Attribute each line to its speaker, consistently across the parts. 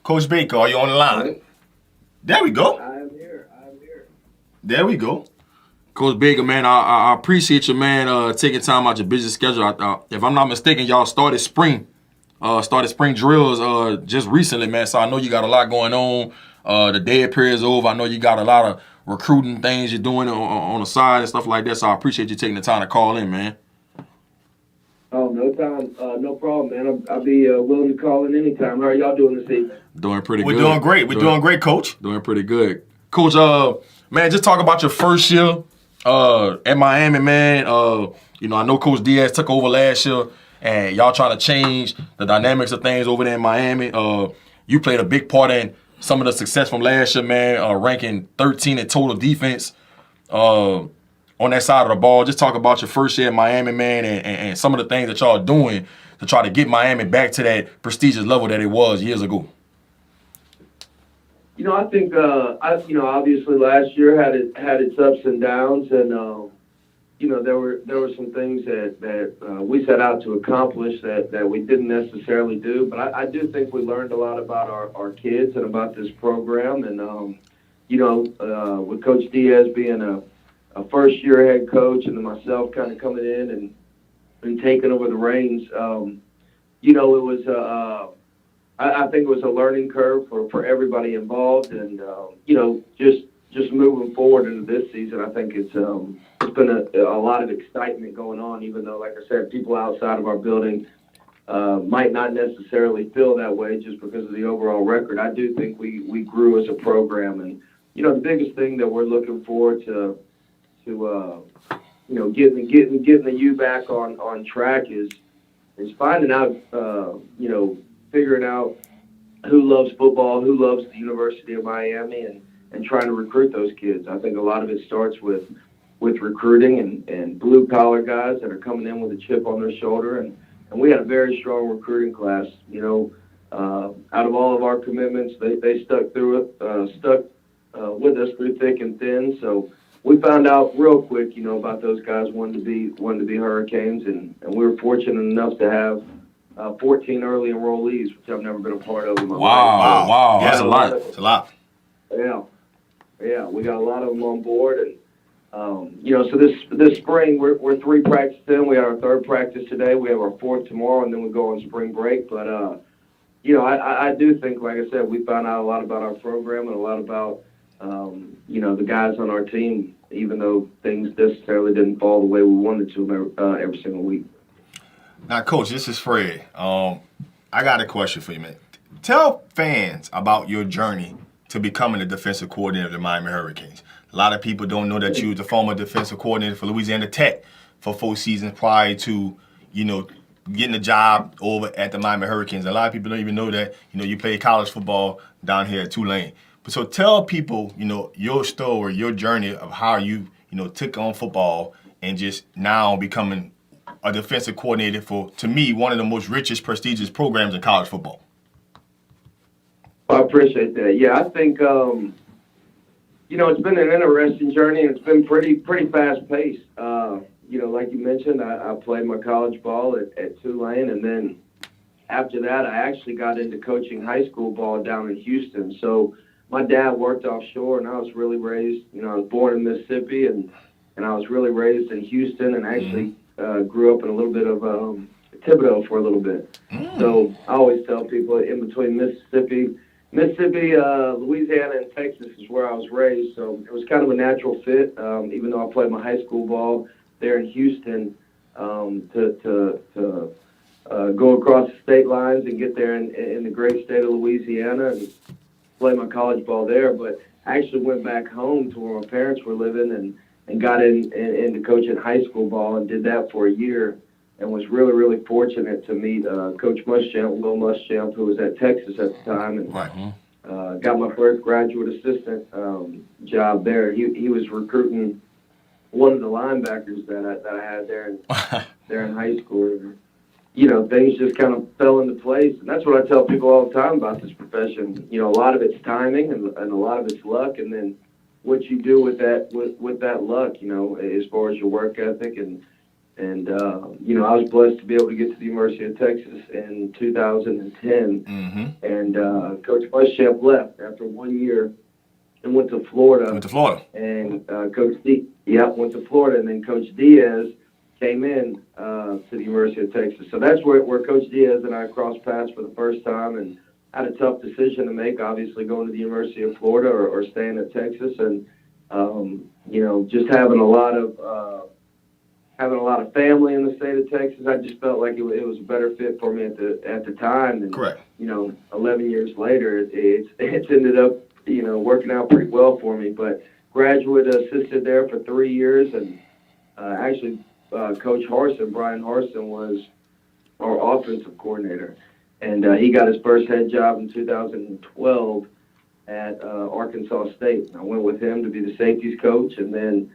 Speaker 1: Coach Baker, are you on the line?
Speaker 2: Hello?
Speaker 1: There we go.
Speaker 2: I am here. I am here.
Speaker 1: There we go.
Speaker 3: Coach Baker, man, I appreciate you, man, taking time out your busy schedule. If I'm not mistaken, y'all started spring drills just recently, man. So I know you got a lot going on. The dead period is over. I know you got a lot of recruiting things you're doing on the side and stuff like that. So I appreciate you taking the time to call in, man.
Speaker 2: Oh, no time. No problem, man. I'll be willing to call in anytime. How are y'all doing this evening?
Speaker 3: Doing pretty
Speaker 1: We're
Speaker 3: good.
Speaker 1: doing great. We're doing great, Coach.
Speaker 3: Doing pretty good. Coach, man, just talk about your first year at Miami, man. I know Coach Diaz took over last year, and y'all trying to change the dynamics of things over there in Miami. You played a big part in some of the success from last year, man, ranking 13 in total defense on that side of the ball. Just talk about your first year in Miami, man, and some of the things that y'all are doing to try to get Miami back to that prestigious level that it was years ago.
Speaker 2: I think obviously last year had its ups and downs, and there were some things that we set out to accomplish that we didn't necessarily do. But I do think we learned a lot about our kids and about this program, and with Coach Diaz being a first year head coach, and then myself kind of coming in and taking over the reins, it was I think it was a learning curve for everybody involved, and just moving forward into this season, I think it's been a lot of excitement going on. Even though, like I said, people outside of our building might not necessarily feel that way just because of the overall record. I do think we grew as a program, and the biggest thing that we're looking forward to getting the U back on track is finding out figuring out who loves football, who loves the University of Miami, and trying to recruit those kids. I think a lot of it starts with recruiting and blue-collar guys that are coming in with a chip on their shoulder. And we had a very strong recruiting class. Out of all of our commitments, they stuck with us through thick and thin. So we found out real quick, about those guys wanting to be Hurricanes, and we were fortunate enough to have 14 early enrollees, which I've never been a part of in my life.
Speaker 3: Wow,
Speaker 1: Yeah,
Speaker 3: that's a lot.
Speaker 1: It's a lot.
Speaker 2: Yeah, we got a lot of them on board, and so this spring we're 3 practices in. We had our 3rd practice today. We have our 4th tomorrow, and then we go on spring break. But I do think, like I said, we found out a lot about our program and a lot about the guys on our team, even though things necessarily didn't fall the way we wanted to every single week.
Speaker 1: Now, Coach, this is Fred. I got a question for you, man. Tell fans about your journey to becoming the defensive coordinator of the Miami Hurricanes. A lot of people don't know that you was the former defensive coordinator for Louisiana Tech for 4 seasons prior to, getting a job over at the Miami Hurricanes. A lot of people don't even know that, you played college football down here at Tulane. But so tell people, your story, your journey of how you, took on football and just now becoming a defensive coordinator for, to me, one of the most richest, prestigious programs in college football.
Speaker 2: I appreciate that. Yeah, I think it's been an interesting journey, and it's been pretty fast paced. Like you mentioned, I played my college ball at Tulane, and then after that, I actually got into coaching high school ball down in Houston. So my dad worked offshore, and I was really raised. I was born in Mississippi, and I was really raised in Houston, and actually grew up in a little bit of Thibodeau for a little bit. So I always tell people in between Mississippi, Louisiana, and Texas is where I was raised. So it was kind of a natural fit, even though I played my high school ball there in Houston, to go across the state lines and get there in the great state of Louisiana and play my college ball there. But I actually went back home to where my parents were living and got into coaching high school ball and did that for a year, and was really, really fortunate to meet Coach Muschamp, Will Muschamp, who was at Texas at the time, and got my first graduate assistant job there. He was recruiting one of the linebackers that I had there in high school. And, things just kind of fell into place, and that's what I tell people all the time about this profession. A lot of it's timing and a lot of it's luck, and then what you do with that luck, as far as your work ethic and And, I was blessed to be able to get to the University of Texas in 2010. And Coach Muschamp left after 1 year and went to Florida. And went to Florida. And then Coach Diaz came in to the University of Texas. So that's where Coach Diaz and I crossed paths for the first time, and had a tough decision to make, obviously going to the University of Florida or staying at Texas. And, just having a lot of family in the state of Texas, I just felt like it was a better fit for me at the time. And,
Speaker 1: Correct.
Speaker 2: 11 years later, it's ended up, working out pretty well for me. But graduate assistant there for 3 years, and Coach Brian Harsin, was our offensive coordinator. And he got his first head job in 2012 at Arkansas State. I went with him to be the safeties coach, and then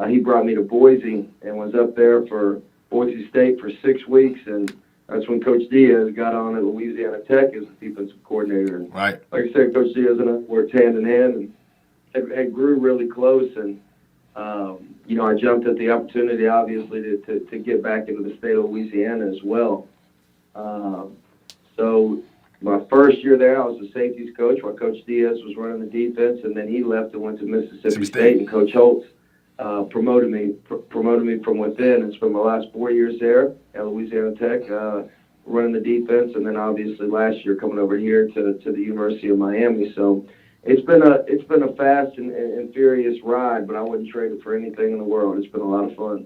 Speaker 2: he brought me to Boise and was up there for Boise State for 6 weeks. And that's when Coach Diaz got on at Louisiana Tech as the defensive coordinator. And
Speaker 1: right.
Speaker 2: Like I said, Coach Diaz and I worked hand in hand and had grew really close. And I jumped at the opportunity, obviously, to get back into the state of Louisiana as well. So my first year there, I was the safeties coach while Coach Diaz was running the defense, and then he left and went to Mississippi State, and Coach Holtz promoted me from within, and spent my last 4 years there at Louisiana Tech running the defense, and then obviously last year coming over here to the University of Miami. So it's been a fast and furious ride, but I wouldn't trade it for anything in the world. It's been a lot of fun.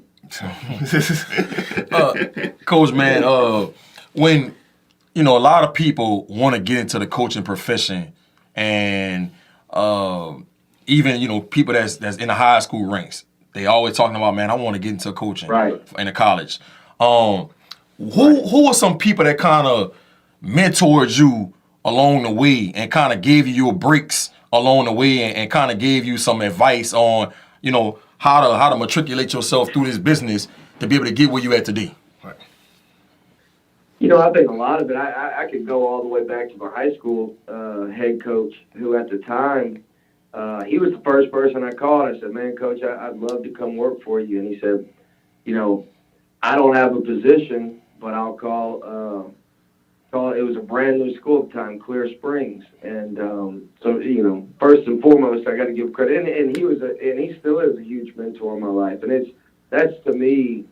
Speaker 3: Coach, man, when a lot of people want to get into the coaching profession, and even people that's in the high school ranks, they always talking about, man, I want to get into coaching in the college. Who are some people that kind of mentored you along the way and kind of gave you your breaks along the way and kind of gave you some advice on how to matriculate yourself through this business to be able to get where you at today?
Speaker 2: I think a lot of it, I could go all the way back to my high school head coach, who at the time, he was the first person I called. I said, man, Coach, I'd love to come work for you. And he said, I don't have a position, but I'll call it was a brand new school at the time, Clear Springs. And so, first and foremost, I got to give credit. And he still is a huge mentor in my life. And that's to me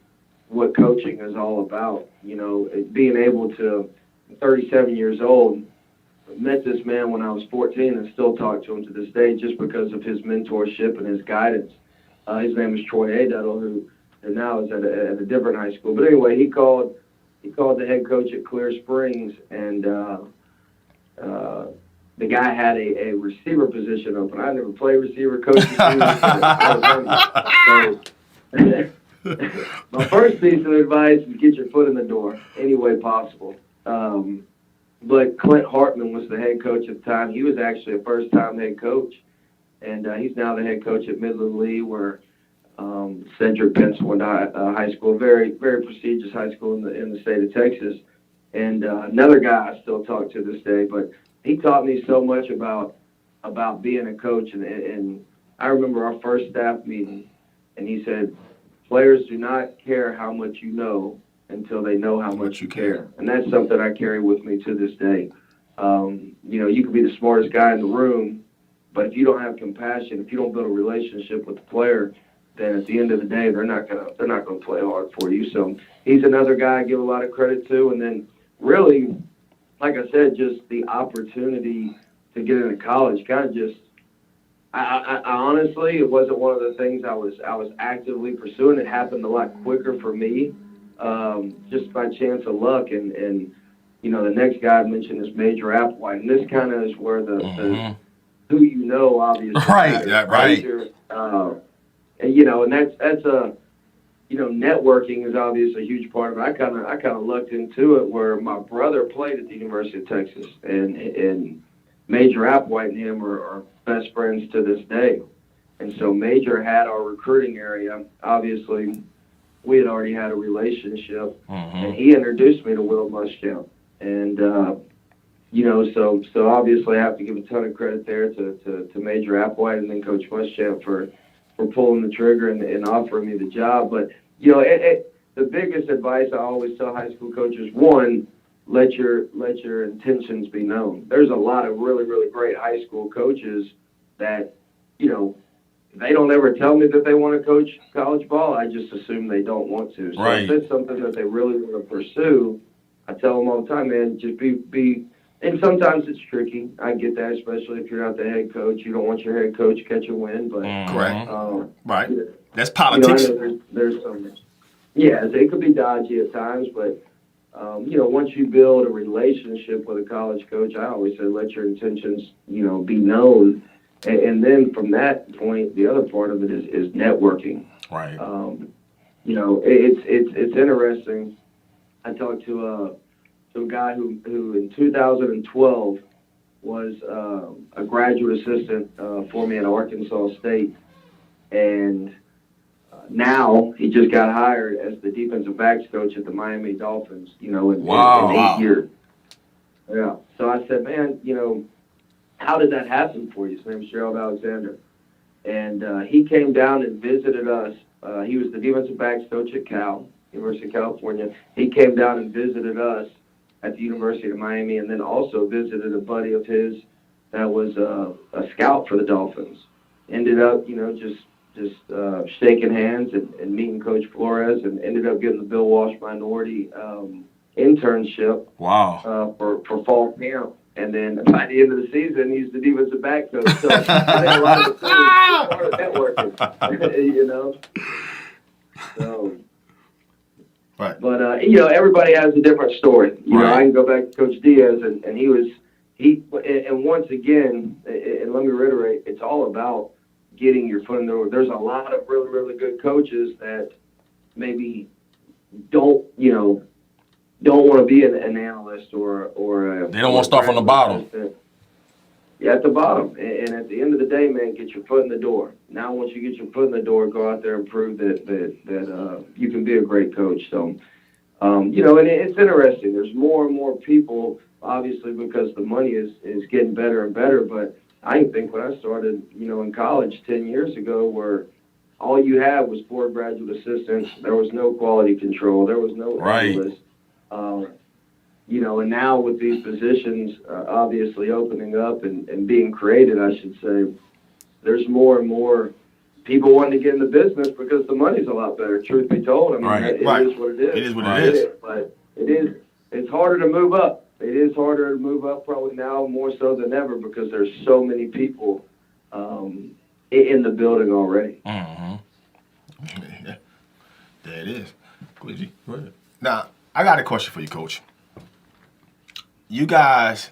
Speaker 2: what coaching is all about. Being able to, 37 years old, met this man when I was 14 and still talk to him to this day just because of his mentorship and his guidance. His name is Troy Adettle, who now is at a different high school. But anyway, he called the head coach at Clear Springs, and the guy had a receiver position open. I never played receiver, coach receiver. So my first piece of advice is get your foot in the door any way possible. But Clint Hartman was the head coach at the time. He was actually a first-time head coach, and he's now the head coach at Midland Lee, where Cedric Pence went to high school, very, very prestigious high school in the state of Texas. And another guy I still talk to this day, but he taught me so much about being a coach. And I remember our first staff meeting, and he said, players do not care how much you know until they know how much you care. And that's something I carry with me to this day. You could be the smartest guy in the room, but if you don't have compassion, if you don't build a relationship with the player, then at the end of the day, they're not gonna play hard for you. So he's another guy I give a lot of credit to. And then really, like I said, just the opportunity to get into college kind of just, I honestly, it wasn't one of the things I was actively pursuing. It happened a lot quicker for me, just by chance of luck. And the next guy I mentioned is Major Applewhite, and this kind of is where the who obviously
Speaker 1: right, yeah, right.
Speaker 2: And that's a networking is obviously a huge part of it. I kind of lucked into it where my brother played at the University of Texas, and Major Applewhite and him are best friends to this day. And so Major had our recruiting area. Obviously, we had already had a relationship, and he introduced me to Will Muschamp. And, so obviously I have to give a ton of credit there to Major Applewhite and then Coach Muschamp for pulling the trigger and offering me the job. But, the the biggest advice I always tell high school coaches: one, let your intentions be known. There's a lot of really, really great high school coaches that, they don't ever tell me that they want to coach college ball. I just assume they don't want to. So
Speaker 3: Right.
Speaker 2: if it's something that they really want to pursue, I tell them all the time, man, just be. And sometimes it's tricky. I get that, especially if you're not the head coach. You don't want your head coach catch a win, but
Speaker 1: Correct. Right. That's
Speaker 2: I
Speaker 1: politics.
Speaker 2: know there's some. Yeah, it could be dodgy at times, but once you build a relationship with a college coach, I always say let your intentions, be known. And then from that point, the other part of it is networking.
Speaker 3: Right.
Speaker 2: It's interesting. I talked to a guy who in 2012 was a graduate assistant for me at Arkansas State, and now he just got hired as the defensive backs coach at the Miami Dolphins. In 8 years. Yeah. So I said, man, how did that happen for you? His name's Gerald Alexander. And he came down and visited us. He was the defensive backs coach at University of California. He came down and visited us at the University of Miami, and then also visited a buddy of his that was a scout for the Dolphins. Ended up, just shaking hands and meeting Coach Flores, and ended up getting the Bill Walsh Minority internship for fall camp. And then by the end of the season, he's the defensive back coach. So I think a lot of the things part of networking, So,
Speaker 1: Right.
Speaker 2: But everybody has a different story. I can go back to Coach Diaz, and and once again, and let me reiterate, it's all about getting your foot in the door. There's a lot of really, really good coaches that maybe don't want to be an analyst or
Speaker 3: They don't want to start from the bottom.
Speaker 2: Yeah, at the bottom. And at the end of the day, man, get your foot in the door. Now, once you get your foot in the door, go out there and prove that you can be a great coach. So, and it's interesting. There's more and more people, obviously, because the money is getting better and better. But I think when I started, in college 10 years ago, where all you had was 4 graduate assistants, there was no quality control, there was no analyst. And now with these positions obviously opening up and being created, I should say, there's more and more people wanting to get in the business because the money's a lot better, truth be told. I mean, it is what it is.
Speaker 1: It is what it is.
Speaker 2: But it's harder to move up. It is harder to move up probably now more so than ever because there's so many people in the building already.
Speaker 1: Mm-hmm. Yeah. There it is. Go ahead. Now, I got a question for you, Coach. You guys,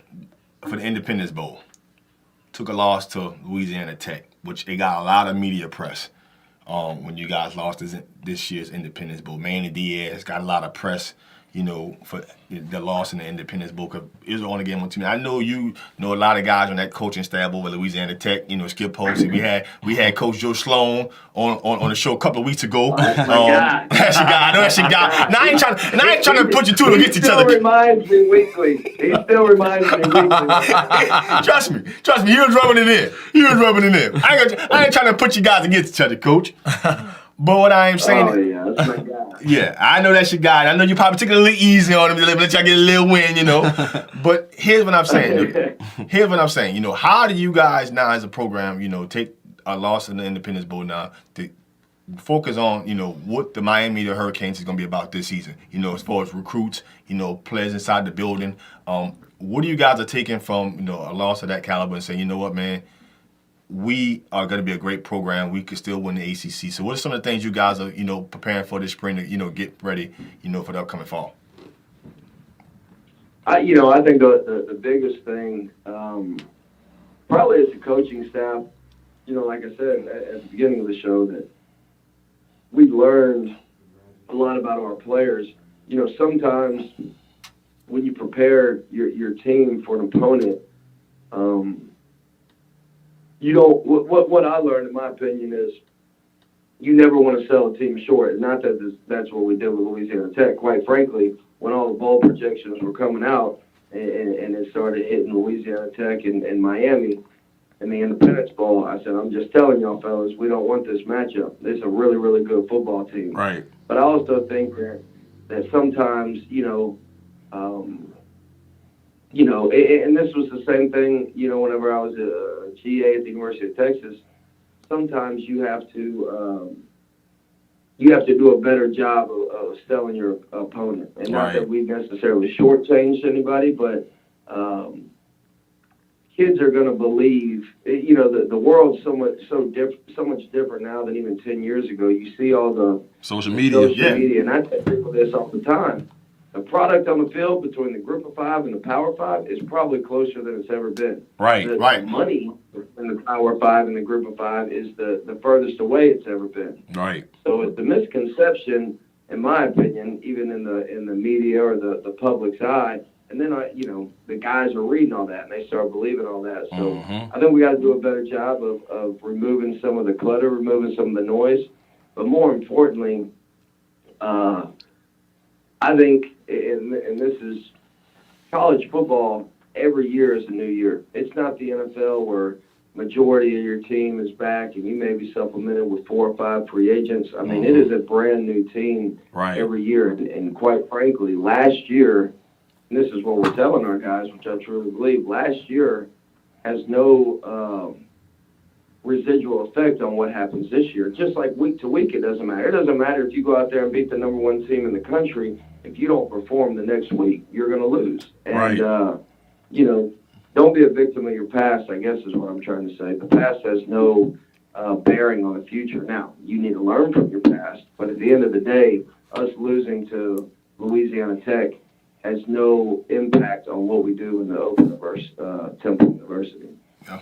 Speaker 1: for the Independence Bowl, took a loss to Louisiana Tech, which it got a lot of media press when you guys lost this year's Independence Bowl. Manny Diaz got a lot of press, for the loss in the Independence Bowl. Cause it was only game 1 team. I know you know a lot of guys on that coaching staff over Louisiana Tech. Skip Posey. We had Coach Joe Sloan on the show a couple of weeks ago.
Speaker 2: That's your guy.
Speaker 1: That's your guy. Now I ain't trying to put you two against each other.
Speaker 2: He still reminds me weekly.
Speaker 1: Trust me. He was rubbing it in. I ain't trying to put you guys against each other, Coach. But what I am saying,
Speaker 2: that's my guy.
Speaker 1: Yeah, I know that's your guy. I know you probably took it a little easy on him, let y'all get a little win, But here's what I'm saying. How do you guys now as a program, take a loss in the Independence Bowl now to focus on, what the Miami the Hurricanes is going to be about this season, as far as recruits, players inside the building. What do you guys are taking from, a loss of that caliber and saying, you know what, man, we are going to be a great program. We could still win the ACC. So what are some of the things you guys are, preparing for this spring to, get ready, for the upcoming fall?
Speaker 2: I think the biggest thing probably is the coaching staff. Like I said at the beginning of the show, that we've learned a lot about our players. Sometimes when you prepare your team for an opponent, you don't. What I learned, in my opinion, is you never want to sell a team short. Not that that's what we did with Louisiana Tech. Quite frankly, when all the bowl projections were coming out and it started hitting Louisiana Tech and Miami in the Independence Bowl, I said, I'm just telling y'all fellas, we don't want this matchup. This is a really, really good football team.
Speaker 3: Right.
Speaker 2: But I also think that sometimes, and this was the same thing, whenever I was a GA at the University of Texas. Sometimes you have to do a better job of selling your opponent, and not that we necessarily shortchanged anybody, but kids are going to believe. The world's so much different now than even 10 years ago. You see all the
Speaker 3: social media,
Speaker 2: and I tell people this all the time. The product on the field between the Group of Five and the Power Five is probably closer than it's ever been. The money in the Power Five and the Group of Five is the furthest away it's ever been.
Speaker 3: Right.
Speaker 2: So it's the misconception, in my opinion, even in the media or the public's eye. And then the guys are reading all that and they start believing all that. So I think we got to do a better job of removing some of the clutter, removing some of the noise, but more importantly, I think, and this is college football, every year is a new year. It's not the NFL where majority of your team is back and you may be supplemented with 4 or 5 free agents. I mean, it is a brand new team every year. And quite frankly, last year, and this is what we're telling our guys, which I truly believe, last year has no residual effect on what happens this year. Just like week to week, it doesn't matter. It doesn't matter if you go out there and beat the number 1 team in the country. If you don't perform the next week, you're going to lose. And, don't be a victim of your past, I guess is what I'm trying to say. The past has no bearing on the future. Now, you need to learn from your past, but at the end of the day, us losing to Louisiana Tech has no impact on what we do in the Temple University.
Speaker 1: Yeah.